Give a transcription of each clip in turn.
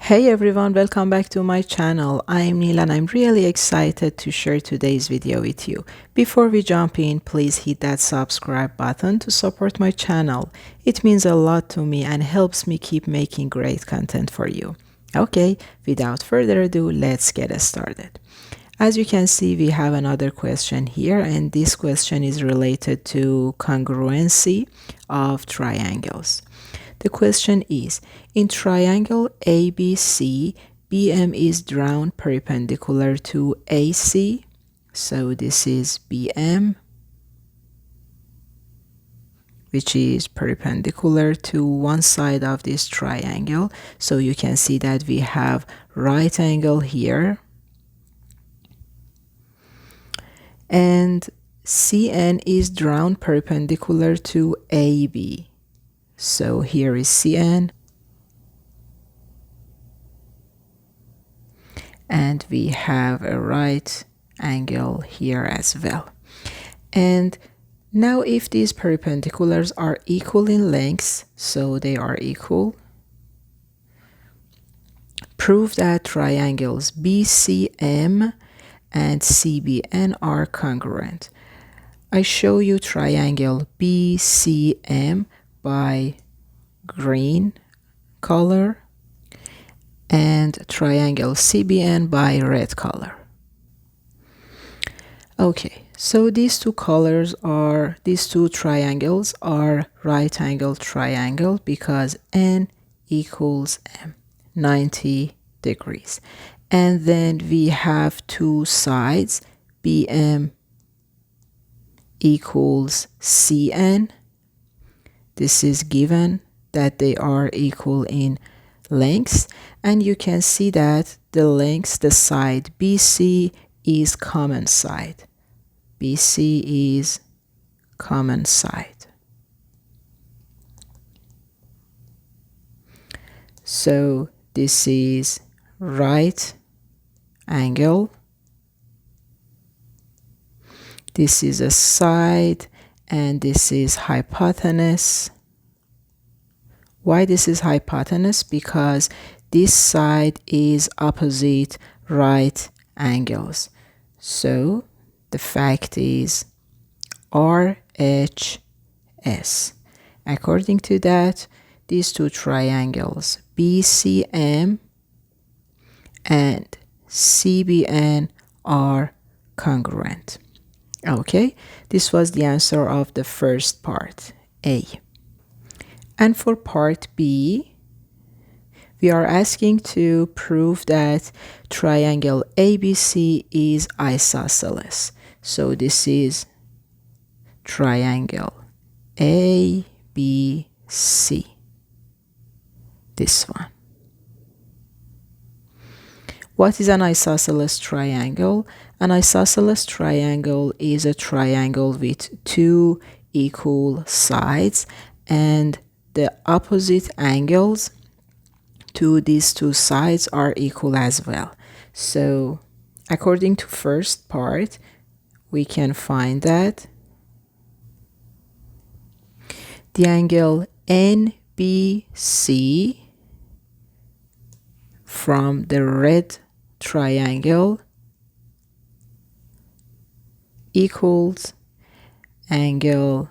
Hey everyone, welcome back to my channel. I'm Neil and I'm really excited to share today's video with you. Before we jump in, please hit that subscribe button to support my channel. It means a lot to me and helps me keep making great content for you. Okay, without further ado, let's get started. As you can see, we have another question here, and this question is related to congruency of triangles. The question is, in triangle ABC, BM is drawn perpendicular to AC. So this is BM, which is perpendicular to one side of this triangle. So you can see that we have right angle here. And CN is drawn perpendicular to AB. So here is CN. And we have a right angle here as well. And now if these perpendiculars are equal in lengths, so they are equal, prove that triangles BCM and CBN are congruent. I show you triangle BCM by green color and triangle CBN by red color. Okay, so these two triangles are right angle triangle because N equals M, 90 degrees. And then we have two sides, BM equals CN. This is given that they are equal in lengths, and you can see that the side BC is common side. BC is common side. So this is right angle. This is a side, and this is hypotenuse. Why this is hypotenuse? Because this side is opposite right angles. So the fact is RHS. According to that, these two triangles BCM and CBN are congruent. Okay, this was the answer of the first part, A. And for part B, we are asking to prove that triangle ABC is isosceles. So this is triangle ABC, this one. What is an isosceles triangle? An isosceles triangle is a triangle with two equal sides, and the opposite angles to these two sides are equal as well. So according to first part, we can find that the angle NBC from the red triangle equals angle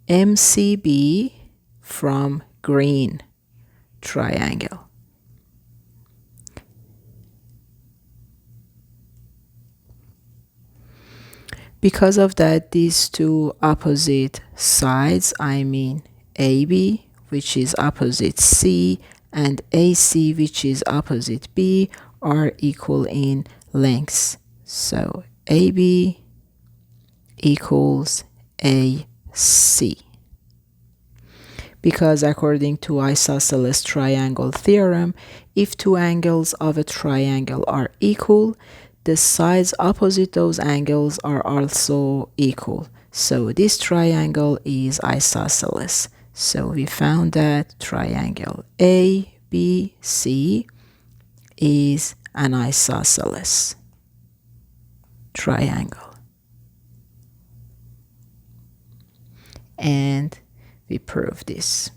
MCB from green triangle. Because of that, these two opposite sides, I mean AB, which is opposite C, and AC, which is opposite B, are equal in lengths. So AB equals AC. Because according to isosceles triangle theorem, if two angles of a triangle are equal, the sides opposite those angles are also equal. So this triangle is isosceles. So we found that triangle ABC is an isosceles triangle. And we prove this.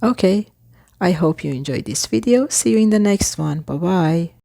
Okay, I hope you enjoyed this video. See you in the next one. Bye bye.